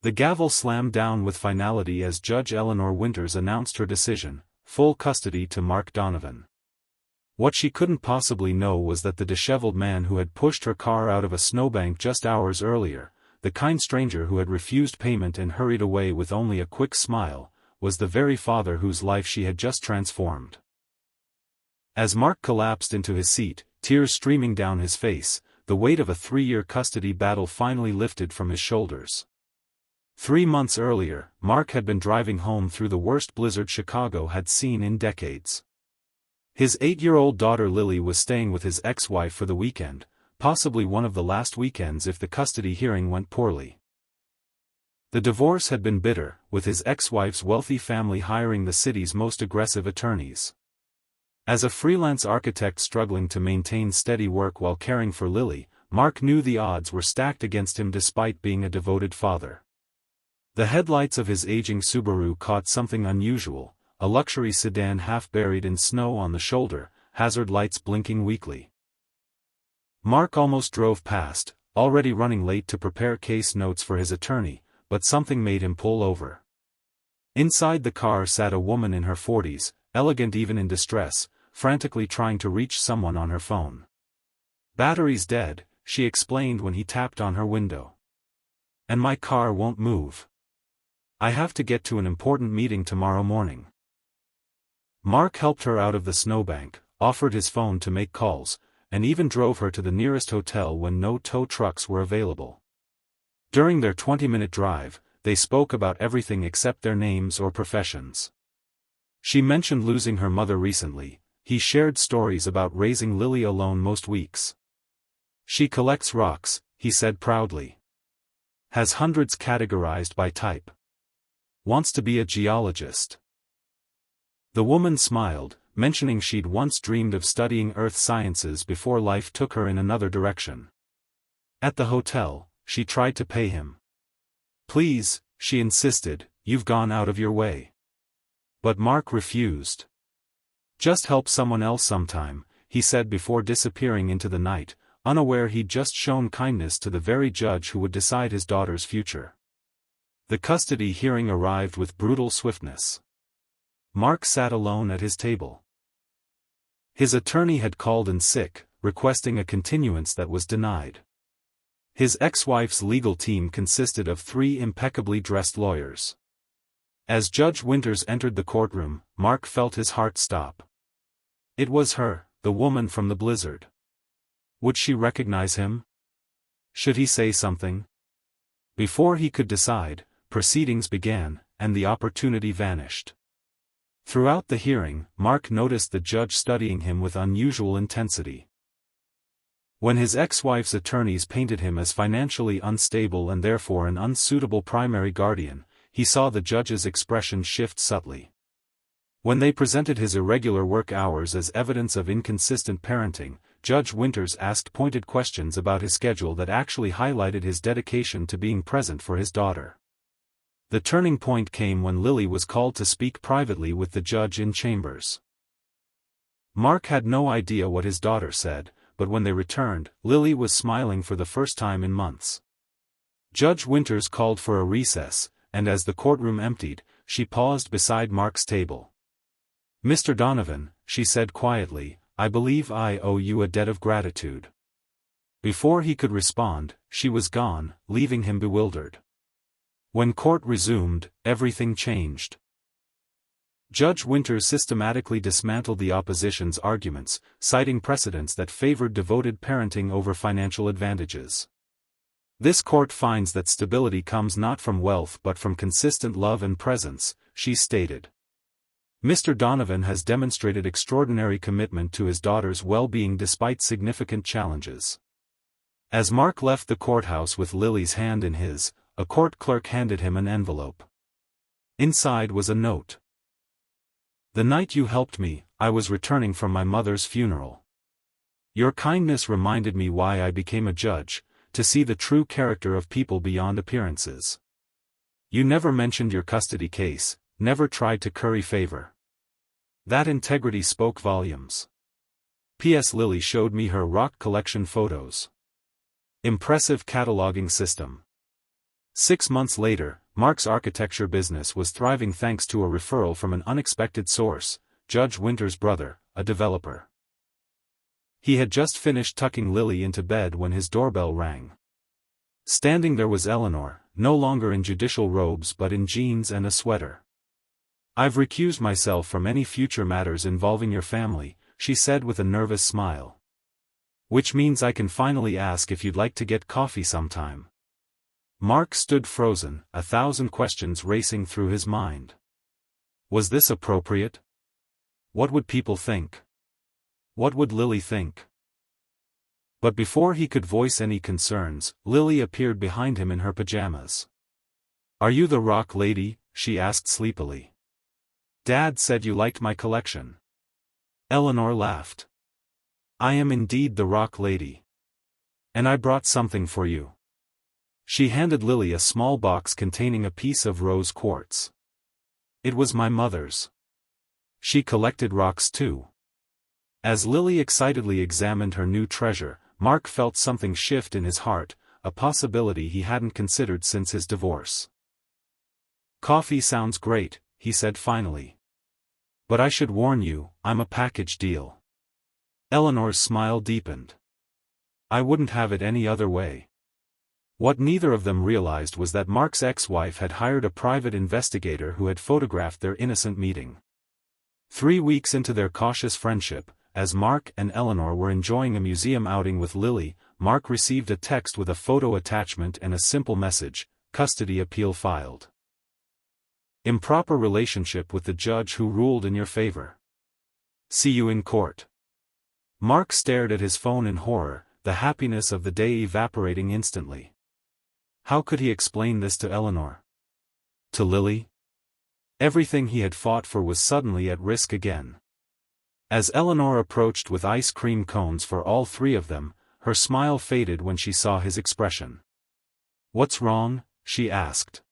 The gavel slammed down with finality as Judge Eleanor Winters announced her decision: full custody to Mark Donovan. What she couldn't possibly know was that the disheveled man who had pushed her car out of a snowbank just hours earlier, the kind stranger who had refused payment and hurried away with only a quick smile, was the very father whose life she had just transformed. As Mark collapsed into his seat, tears streaming down his face, the weight of a 3-year custody battle finally lifted from his shoulders. 3 months earlier, Mark had been driving home through the worst blizzard Chicago had seen in decades. His 8-year-old daughter Lily was staying with his ex-wife for the weekend, possibly one of the last weekends if the custody hearing went poorly. The divorce had been bitter, with his ex-wife's wealthy family hiring the city's most aggressive attorneys. As a freelance architect struggling to maintain steady work while caring for Lily, Mark knew the odds were stacked against him despite being a devoted father. The headlights of his aging Subaru caught something unusual, a luxury sedan half buried in snow on the shoulder, hazard lights blinking weakly. Mark almost drove past, already running late to prepare case notes for his attorney, but something made him pull over. Inside the car sat a woman in her 40s, elegant even in distress, frantically trying to reach someone on her phone. "Battery's dead," she explained when he tapped on her window. "And my car won't move. I have to get to an important meeting tomorrow morning." Mark helped her out of the snowbank, offered his phone to make calls, and even drove her to the nearest hotel when no tow trucks were available. During their 20-minute drive, they spoke about everything except their names or professions. She mentioned losing her mother recently. He shared stories about raising Lily alone most weeks. "She collects rocks," he said proudly. "Has hundreds categorized by type. Wants to be a geologist." The woman smiled, mentioning she'd once dreamed of studying earth sciences before life took her in another direction. At the hotel, she tried to pay him. "Please," she insisted, "you've gone out of your way." But Mark refused. "Just help someone else sometime," he said before disappearing into the night, unaware he'd just shown kindness to the very judge who would decide his daughter's future. The custody hearing arrived with brutal swiftness. Mark sat alone at his table. His attorney had called in sick, requesting a continuance that was denied. His ex-wife's legal team consisted of 3 impeccably dressed lawyers. As Judge Winters entered the courtroom, Mark felt his heart stop. It was her, the woman from the blizzard. Would she recognize him? Should he say something? Before he could decide, proceedings began, and the opportunity vanished. Throughout the hearing, Mark noticed the judge studying him with unusual intensity. When his ex-wife's attorneys painted him as financially unstable and therefore an unsuitable primary guardian, he saw the judge's expression shift subtly. When they presented his irregular work hours as evidence of inconsistent parenting, Judge Winters asked pointed questions about his schedule that actually highlighted his dedication to being present for his daughter. The turning point came when Lily was called to speak privately with the judge in chambers. Mark had no idea what his daughter said, but when they returned, Lily was smiling for the first time in months. Judge Winters called for a recess, and as the courtroom emptied, she paused beside Mark's table. "Mr. Donovan," she said quietly, "I believe I owe you a debt of gratitude." Before he could respond, she was gone, leaving him bewildered. When court resumed, everything changed. Judge Winters systematically dismantled the opposition's arguments, citing precedents that favored devoted parenting over financial advantages. "This court finds that stability comes not from wealth but from consistent love and presence," she stated. "Mr. Donovan has demonstrated extraordinary commitment to his daughter's well-being despite significant challenges." As Mark left the courthouse with Lily's hand in his, a court clerk handed him an envelope. Inside was a note. "The night you helped me, I was returning from my mother's funeral. Your kindness reminded me why I became a judge, to see the true character of people beyond appearances. You never mentioned your custody case, never tried to curry favor. That integrity spoke volumes. P.S. Lily showed me her rock collection photos. Impressive cataloging system. 6 months later, Mark's architecture business was thriving thanks to a referral from an unexpected source, Judge Winter's brother, a developer. He had just finished tucking Lily into bed when his doorbell rang. Standing there was Eleanor, no longer in judicial robes but in jeans and a sweater. "I've recused myself from any future matters involving your family," she said with a nervous smile. "Which means I can finally ask if you'd like to get coffee sometime." Mark stood frozen, 1,000 questions racing through his mind. Was this appropriate? What would people think? What would Lily think? But before he could voice any concerns, Lily appeared behind him in her pajamas. "Are you the rock lady?" she asked sleepily. "Dad said you liked my collection." Eleanor laughed. "I am indeed the rock lady. And I brought something for you." She handed Lily a small box containing a piece of rose quartz. "It was my mother's. She collected rocks too." As Lily excitedly examined her new treasure, Mark felt something shift in his heart, a possibility he hadn't considered since his divorce. "Coffee sounds great," he said finally. "But I should warn you, I'm a package deal." Eleanor's smile deepened. "I wouldn't have it any other way." What neither of them realized was that Mark's ex-wife had hired a private investigator who had photographed their innocent meeting. 3 weeks into their cautious friendship, as Mark and Eleanor were enjoying a museum outing with Lily, Mark received a text with a photo attachment and a simple message: "Custody appeal filed. Improper relationship with the judge who ruled in your favor. See you in court." Mark stared at his phone in horror, the happiness of the day evaporating instantly. How could he explain this to Eleanor? To Lily? Everything he had fought for was suddenly at risk again. As Eleanor approached with ice cream cones for all 3 of them, her smile faded when she saw his expression. "What's wrong?" she asked.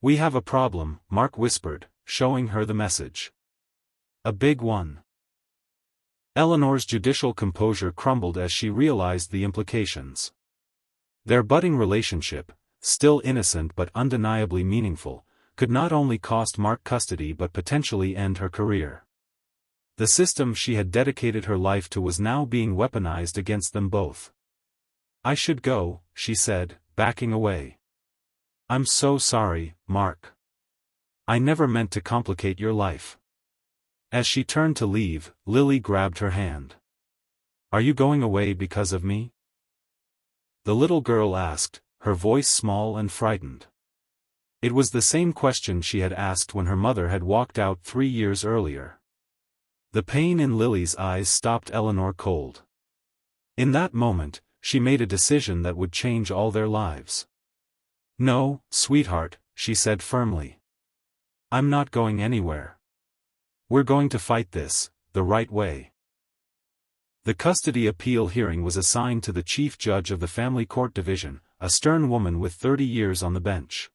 "We have a problem," Mark whispered, showing her the message. "A big one." Eleanor's judicial composure crumbled as she realized the implications. Their budding relationship, still innocent but undeniably meaningful, could not only cost Mark custody but potentially end her career. The system she had dedicated her life to was now being weaponized against them both. "I should go," she said, backing away. "I'm so sorry, Mark. I never meant to complicate your life." As she turned to leave, Lily grabbed her hand. "Are you going away because of me?" the little girl asked, her voice small and frightened. It was the same question she had asked when her mother had walked out 3 years earlier. The pain in Lily's eyes stopped Eleanor cold. In that moment, she made a decision that would change all their lives. "No, sweetheart," she said firmly. "I'm not going anywhere. We're going to fight this, the right way." The custody appeal hearing was assigned to the chief judge of the family court division, a stern woman with 30 years on the bench.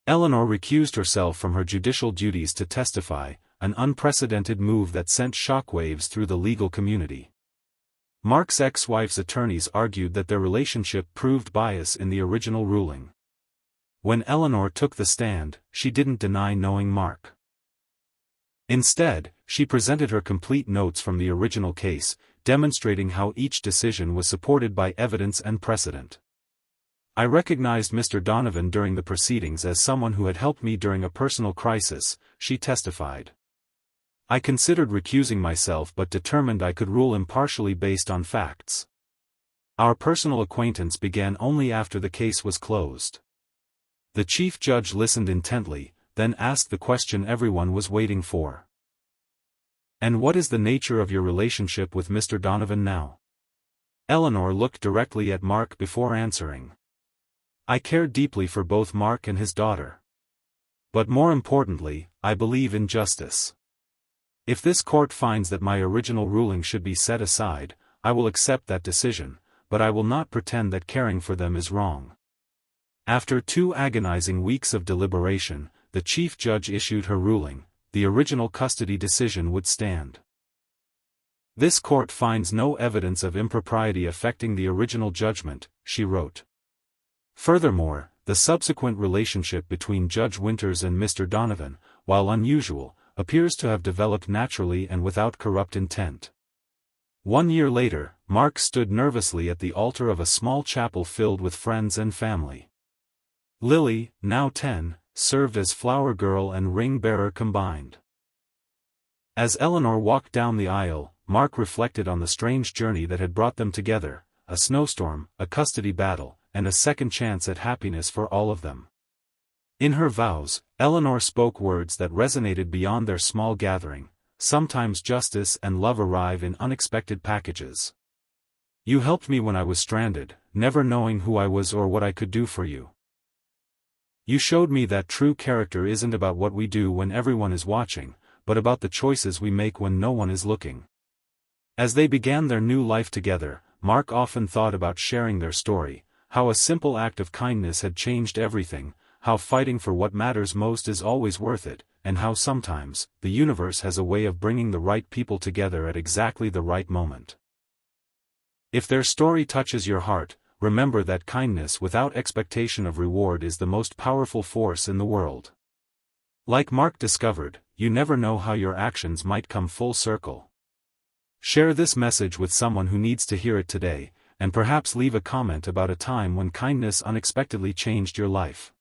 Eleanor recused herself from her judicial duties to testify, an unprecedented move that sent shockwaves through the legal community. Mark's ex-wife's attorneys argued that their relationship proved bias in the original ruling. When Eleanor took the stand, she didn't deny knowing Mark. Instead, she presented her complete notes from the original case, demonstrating how each decision was supported by evidence and precedent. "I recognized Mr. Donovan during the proceedings as someone who had helped me during a personal crisis," she testified. "I considered recusing myself but determined I could rule impartially based on facts. Our personal acquaintance began only after the case was closed." The chief judge listened intently, then asked the question everyone was waiting for. "And what is the nature of your relationship with Mr. Donovan now?" Eleanor looked directly at Mark before answering. "I care deeply for both Mark and his daughter. But more importantly, I believe in justice. If this court finds that my original ruling should be set aside, I will accept that decision, but I will not pretend that caring for them is wrong." After 2 agonizing weeks of deliberation, the chief judge issued her ruling: the original custody decision would stand. "This court finds no evidence of impropriety affecting the original judgment," she wrote. "Furthermore, the subsequent relationship between Judge Winters and Mr. Donovan, while unusual, appears to have developed naturally and without corrupt intent. 1 year later, Mark stood nervously at the altar of a small chapel filled with friends and family. Lily, now 10, served as flower girl and ring bearer combined. As Eleanor walked down the aisle, Mark reflected on the strange journey that had brought them together, a snowstorm, a custody battle, and a second chance at happiness for all of them. In her vows, Eleanor spoke words that resonated beyond their small gathering. Sometimes justice and love arrive in unexpected packages. You helped me when I was stranded, never knowing who I was or what I could do for you. You showed me that true character isn't about what we do when everyone is watching, but about the choices we make when no one is looking. As they began their new life together, Mark often thought about sharing their story, how a simple act of kindness had changed everything, how fighting for what matters most is always worth it, and how sometimes, the universe has a way of bringing the right people together at exactly the right moment. If their story touches your heart, remember that kindness without expectation of reward is the most powerful force in the world. Like Mark discovered, you never know how your actions might come full circle. Share this message with someone who needs to hear it today, and perhaps leave a comment about a time when kindness unexpectedly changed your life.